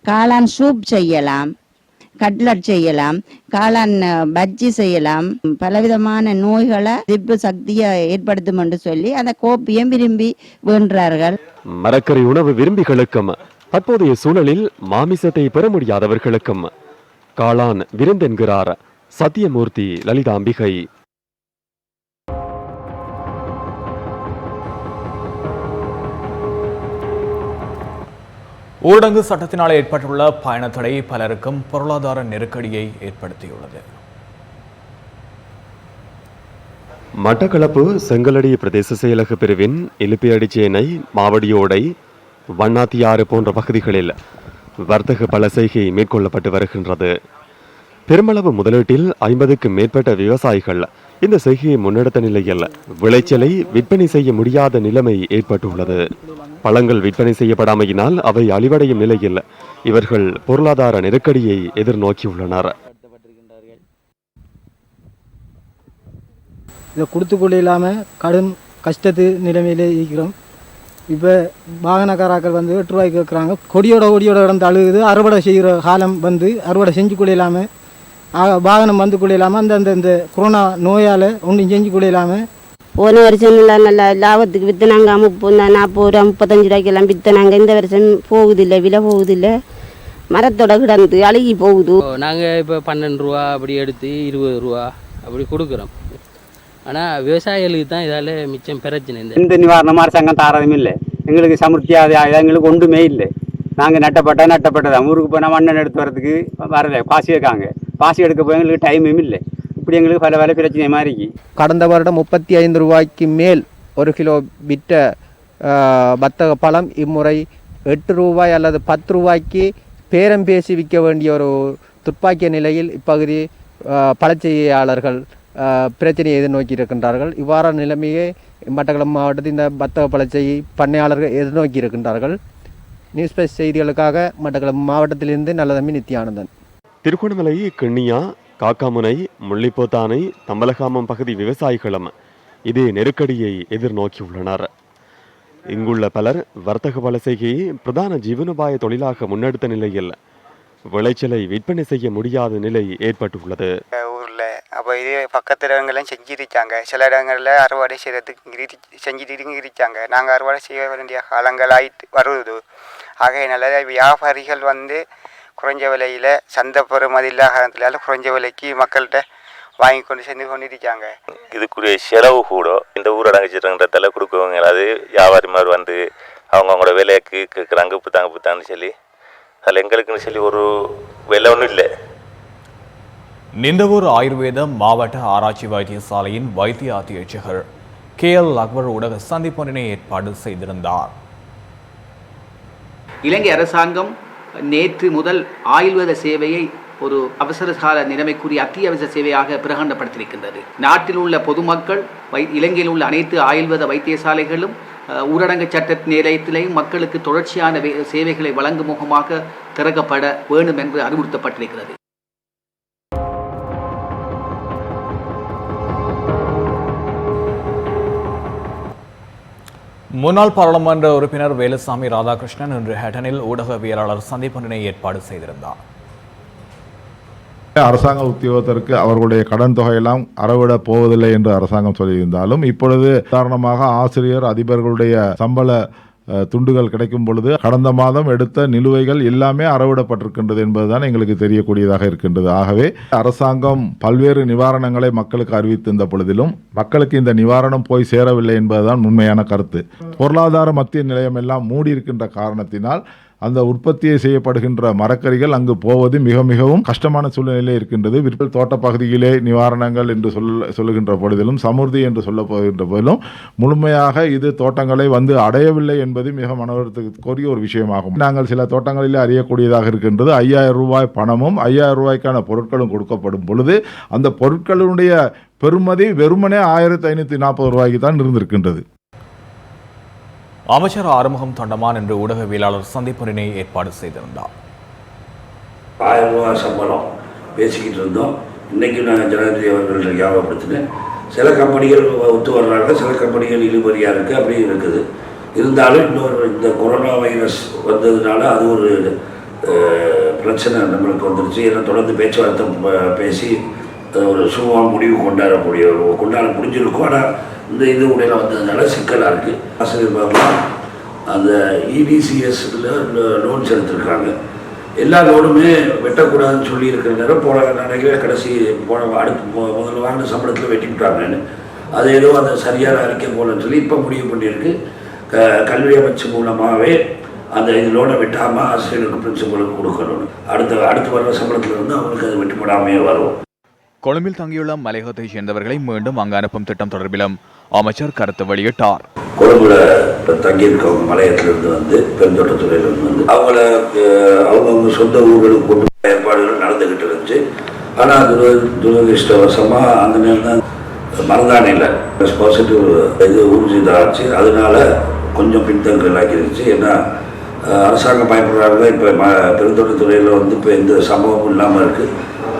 Speaker 17: காளான் சூப் செய்யலாம், கட்லட் செய்யலாம், காளான் பஜ்ஜி செய்யலாம். பலவிதமான நோய்களை எதிர்ப்பு சக்தியை ஏற்படுத்தும் என்று சொல்லி அந்த கோப்பியம் விரும்பி வேண்டார்கள்.
Speaker 7: மரக்கறி உணவு விரும்பிகளுக்கும் தற்போதைய சூழலில் மாமிசத்தை பெற முடியாதவர்களுக்கும் காளான் விருந்தென்கிறார் சத்தியமூர்த்தி லலிதாம்பிகை.
Speaker 1: ஊரடங்கு சட்டத்தினால் ஏற்பட்டுள்ள பயணத்தடை பலருக்கும் பொருளாதார நெருக்கடியை ஏற்படுத்தியுள்ளது.
Speaker 7: மட்டக்களப்பு செங்கலடி பிரதேச செயலக பிரிவின் இலுப்பியடிச்சேனை, மாவடியோடை, வண்ணாத்தியாறு போன்ற பகுதிகளில் வர்த்தக பல செய்கை மேற்கொள்ளப்பட்டு வருகின்றது. பெருமளவு முதலீட்டில் 50க்கும் மேற்பட்ட விவசாயிகள் இந்த செய்கையை முன்னெடுத்த நிலையில் விளைச்சலை விற்பனை செய்ய முடியாத நிலைமை ஏற்பட்டுள்ளது. பழங்கள் விற்பனை செய்யப்படாமையினால் அவை அழிவடையும் நிலையில் இவர்கள் பொருளாதார நெருக்கடியை எதிர்நோக்கியுள்ளனர்.
Speaker 18: இதை கொடுத்துக்கொள்ள இல்லாமல் கடும் கஷ்டத்து நிலைமையிலே இருக்கிறோம். இப்போ வாகனக்காராக்கள் 8 ரூபாய்க்கு கேட்குறாங்க. கொடியோட கிடந்து அழுகுது. அறுவடை செய்கிற காலம் அறுவடை செஞ்சு கொள்ள இல்லாமல் வாகனம் கொள்ள இல்லாமல் அந்த கொரோனா நோயால் ஒன்றும் செஞ்சு கொள்ள இல்லாமல்
Speaker 17: போன வருஷம் நல்ல லாபத்துக்கு விற்றுனாங்க. 30, 40 ரூபா, 35 ரூபாய்க்கெல்லாம் விற்றுனாங்க. இந்த வருஷம் போகுதில்லை, விலை போகுதில்லை, மரத்தோட கிடந்து அழுகி போகுது.
Speaker 19: நாங்கள் இப்போ 12 ரூபா அப்படி எடுத்து 20 ரூபா அப்படி கொடுக்குறோம். ஆனால் விவசாயிகளுக்கு தான் இதால் மிச்சம் பிரச்சனை.
Speaker 20: இந்த நிவாரணம் அரசாங்கம் தாரதும் இல்லை. எங்களுக்கு சமர்த்தியாக எங்களுக்கு ஒன்றுமே இல்லை. நாங்கள் நட்டப்பட்டதான் ஊருக்கு போனால் மண்ணெண்ணெய் எடுத்து வரதுக்கு வரல, பாசி வைக்காங்க. பாசி எடுக்க போய் எங்களுக்கு டைமும் இல்லை. இப்படி எங்களுக்கு பல பிரச்சனை மாதிரி.
Speaker 11: கடந்த வருடம் 35 ரூபாய்க்கு மேல் 1 கிலோ விற்ற வர்த்தக பழம் இம்முறை 8 ரூபாய் அல்லது 10 ரூபாய்க்கு பேரம் பேசி விற்க வேண்டிய ஒரு துப்பாக்கிய நிலையில் இப்பகுதி பழச்செய்யாளர்கள் பிரச்சனையை எதிர்நோக்கி இருக்கின்றார்கள். இவ்வாறான நிலைமையை மட்டக்களப்பு மாவட்டத்தில் இந்த வர்த்தக பழச்செய் பண்ணையாளர்கள் எதிர்நோக்கி இருக்கின்றார்கள். நியூஸ் பிளஸ் செய்திகளுக்காக மட்டக்களப்பு மாவட்டத்திலிருந்து நல்லதம்பி நித்யானந்தன்.
Speaker 7: திருகோணமலை, கிண்ணியா, காக்காமுனை, முள்ளிப்போத்தானை, தம்பலகாமம் பகுதி விவசாயிகளும் இதே நெருக்கடியை எதிர்நோக்கியுள்ளனர். இங்குள்ள பலர் வர்த்தக பல செய்கையை பிரதான ஜீவனோபாய தொழிலாக முன்னெடுத்த நிலையில் விளைச்சலை விற்பனை செய்ய முடியாத நிலை ஏற்பட்டுள்ளது.
Speaker 21: ஊரில் அப்போ இதே பக்கத்து இடங்கள்லாம் செஞ்சிருச்சாங்க. சில இடங்களில் அறுவடை செய்கிறதுக்கு செஞ்சுட்டு இருக்காங்க. நாங்கள் அறுவடை செய்ய வேண்டிய காலங்கள் ஆகிட்டு வருது. ஆகையினால வியாபாரிகள் குறைஞ்ச விலையில் சந்தை பெறுமதி இல்லாத காரணத்தினால குறைஞ்ச விலைக்கு மக்கள்கிட்ட வாங்கி கொண்டு சென்று கொண்டிருக்காங்க.
Speaker 22: இதுக்குரிய செலவு கூட இந்த ஊரடங்கு சட்டத்தில் கொடுக்குறவங்க அது வியாபாரி மாதிரி அவங்களோட விலைக்கு கேட்குறாங்க. புத்தாங்கன்னு சொல்லி அதில் எங்களுக்குன்னு சொல்லி ஒரு விலை ஒன்றும் இல்லை.
Speaker 1: நிந்தவூர் ஆயுர்வேத மாவட்ட ஆராய்ச்சி வைத்தியசாலையின் வைத்திய அத்தியட்சகர் KL அக்பர் ஊடக சந்திப்பொன்றினை ஏற்பாடு செய்திருந்தார்.
Speaker 23: இலங்கை அரசாங்கம் நேற்று முதல் ஆயுர்வேத சேவையை ஒரு அவசர கால நிலைமைக்குரிய அத்தியாவசிய சேவையாக பிரகடனப்படுத்தியிருக்கின்றது. நாட்டில் உள்ள பொதுமக்கள், இலங்கையில் உள்ள அனைத்து ஆயுர்வேத வைத்தியசாலைகளும் ஊரடங்கு சட்ட நிலையத்திலேயும் மக்களுக்கு தொடர்ச்சியான சேவைகளை வழங்கும் முகமாக திறக்கப்பட வேண்டும் என்று அறிவுறுத்தப்பட்டிருக்கிறது.
Speaker 1: முன்னாள் பாராளுமன்ற உறுப்பினர் வேலுசாமி ராதாகிருஷ்ணன் இன்று ஹட்டனில் ஊடகவியலாளர் சந்திப்பொன்றினை ஏற்பாடு செய்திருந்தார்.
Speaker 24: அரசாங்க உத்தியோகத்திற்கு அவர்களுடைய கடன் தொகையெல்லாம் அறவிடப் போவதில்லை என்று அரசாங்கம் சொல்லியிருந்தாலும் இப்பொழுது உதாரணமாக ஆசிரியர் அதிபர்களுடைய சம்பள துண்டுகள் கிடைக்கும் பொழுது கடந்த மாதம் எடுத்த நிலுவைகள் எல்லாமே அறவிடப்பட்டிருக்கின்றது என்பதுதான் எங்களுக்கு தெரியக்கூடியதாக இருக்கின்றது. ஆகவே அரசாங்கம் பல்வேறு நிவாரணங்களை மக்களுக்கு அறிவித்திருந்த பொழுதிலும் மக்களுக்கு இந்த நிவாரணம் போய் சேரவில்லை என்பதுதான் உண்மையான கருத்து. பொருளாதார மத்திய நிலையம் எல்லாம் மூடியிருக்கின்ற காரணத்தினால் அந்த உற்பத்தியை செய்யப்படுகின்ற மரக்கறிகள் அங்கு போவது மிகவும் கஷ்டமான சூழ்நிலையிலே இருக்கின்றது. விற்பல் தோட்ட பகுதியிலே நிவாரணங்கள் என்று சொல்லுகின்ற பொழுதிலும் சமுர்த்தி என்று சொல்ல போகின்ற போதிலும் முழுமையாக இது தோட்டங்களை அடையவில்லை என்பது மிக மனவருத்தத்துக்குரிய ஒரு விஷயமாகும். நாங்கள் சில தோட்டங்களிலே அறியக்கூடியதாக இருக்கின்றது. 5000 ரூபாய் பணமும் 5000 ரூபாய்க்கான பொருட்களும் கொடுக்கப்படும் பொழுது அந்த பொருட்களுடைய பெறுமதி வெறுமனே 1540 ரூபாய்க்கு தான் இருந்திருக்கின்றது.
Speaker 1: அமைச்சர் ஆறுமுகம் தொண்டமான் என்று ஊடகவியலாளர் சந்திப்பொன்றினை ஏற்பாடு செய்திருந்தார்.
Speaker 25: 1000 ரூபாய் சம்பளம்
Speaker 2: பேசிக்கிட்டு இருந்தோம். இன்றைக்கும் நான் ஜனாதிபதி அவர்கள்ட்ட ஞாபகப்படுத்தினேன். சில கம்பெனிகள் ஒத்து வர்றாங்க, சில கம்பெனிகள் இழுபறியாக இருக்குது, அப்படி இருக்குது. இருந்தாலும் இன்னொரு இந்த கொரோனா வைரஸ் வந்ததுனால அது ஒரு பிரச்சனை நம்மளுக்கு வந்துருச்சு. ஏன்னா தொடர்ந்து பேச்சுவார்த்தை பேசி ஒரு சுமூகமாக முடிவு கொண்டாட முடிஞ்சிருக்கும். ஆனால் இந்த இது உடையில் வந்ததுனால சிக்கலாக இருக்குது. ஆசிரியர் பாபா அந்த இடிசிஎஸ்ல லோன்ஸ் எடுத்திருக்காங்க. எல்லா லோனுமே வெட்டக்கூடாதுன்னு சொல்லி இருக்கிற நேரம் நினைக்கவே கடைசி முதல்ல வாங்கின சம்பளத்தில் வெட்டிவிட்டாங்கன்னு அது ஏதோ அந்த சரியான அறிக்கை போலன்னு சொல்லி இப்போ முடிவு பண்ணியிருக்கு. கல்வி அமைச்சு மூலமாகவே அந்த இது லோனை வெட்டாமல் ஆசிரியருக்கு பிரின்சிபலுக்கு கொடுக்கணும். அடுத்து வர்ற சம்பளத்தில் இருந்து அவங்களுக்கு அது வெட்டுப்படாமையே வரும்.
Speaker 1: கொழும்பில் தங்கியுள்ள மலையகத்தைச் சேர்ந்தவர்களை மீண்டும் அங்கு அனுப்பும் திட்டம் தொடர்பிலும் அமைச்சர் கருத்து வெளியிட்டார்.
Speaker 2: கொழும்புல தங்கியிருக்கவங்க மலையத்திலிருந்து வந்து பெருந்தோட்டத்துறையிலிருந்து வந்து அவங்கவுங்க சொந்த ஊர்களுக்கு கொண்டு ஏற்பாடுகள் நடந்துக்கிட்டு இருந்துச்சு. ஆனால் துரதிருஷ்டவசமாக அந்த நேரம் தான் மருந்தானையில் பாசிட்டிவ் இது ஊர்ஜிதாச்சு. அதனால கொஞ்சம் பின்தங்கல் ஆக்கிருச்சு. ஏன்னா அரசாங்கம் பயப்படுறாங்க. இப்போ பெருந்தோட்டத்துறையில் வந்து இப்போ எந்த சம்பவமும் இல்லாமல் இருக்குது.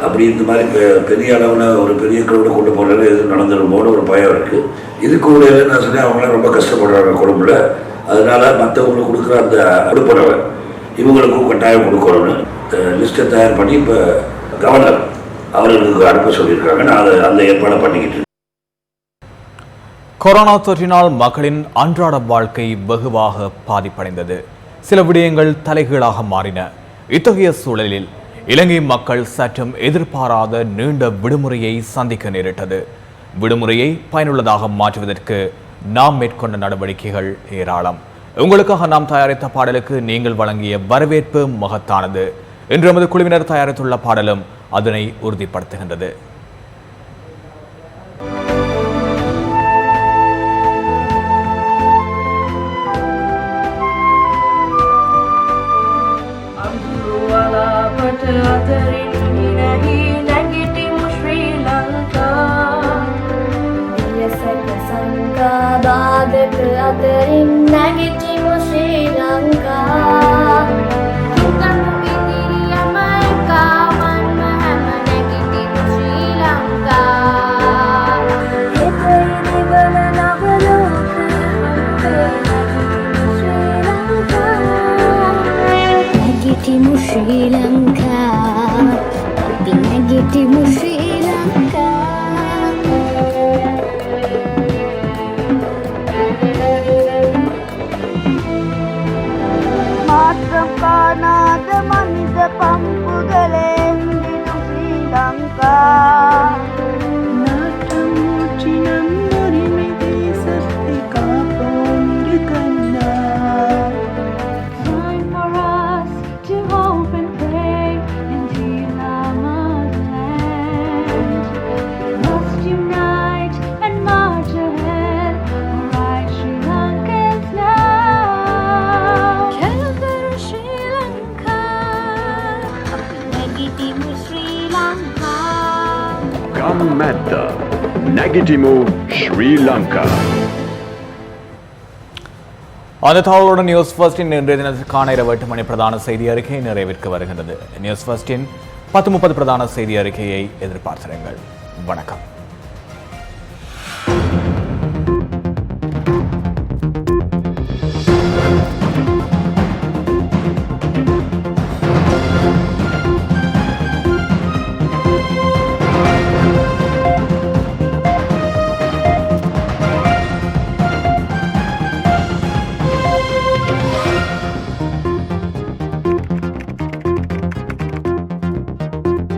Speaker 2: அப்படி இந்த மாதிரி பெரிய அளவில் ஒரு பெரிய க்ரௌடை கொண்டு போகிறது எதுவும் நடந்துடுமோன்னு ஒரு பயம் இருக்குது. இதுக்கு கூட நான் சொன்னேன், அவங்களாம் ரொம்ப கஷ்டப்படுறாங்க கொழும்புல. அதனால மற்றவங்களுக்கு கொடுக்குற அந்த கொடுப்பனவை இவங்களுக்கும் கட்டாயம் கொடுக்கணும்னு லிஸ்ட்டை தயார் பண்ணி இப்போ கவர்னர் அவர்களுக்கு அனுப்ப சொல்லியிருக்காங்க. நான் அந்த ஏற்பாடை பண்ணிக்கிட்டு இருக்கேன்.
Speaker 1: கொரோனா தொற்றினால் மக்களின் அன்றாட வாழ்க்கை வெகுவாக பாதிப்படைந்தது. சில விடயங்கள் தலைகீழாக மாறின. இத்தகைய சூழலில் இலங்கை மக்கள் சற்றும் எதிர்பாராத நீண்ட விடுமுறையை சந்திக்க நேரிட்டது. விடுமுறையை பயனுள்ளதாக மாற்றுவதற்கு நாம் மேற்கொண்ட நடவடிக்கைகள் ஏராளம். உங்களுக்காக நாம் தயாரித்த பாடலுக்கு நீங்கள் வழங்கிய வரவேற்பு மகத்தானது. இன்று நமது குழுவினர் தயாரித்துள்ள பாடலும் அதனை உறுதிப்படுத்துகின்றது.
Speaker 7: Sri Lanka.
Speaker 1: அந்த தகவலுடன் நியூஸ் ஃபர்ஸ்டின் இன்றைய தினத்திற்கான இரவு 8 மணி பிரதான செய்தி அறிக்கை நிறைவேற்க வருகின்றது. நியூஸ் ஃபர்ஸ்டின் 10:30 பிரதான செய்தி அறிக்கையை எதிர்பார்த்திருங்கள். வணக்கம்.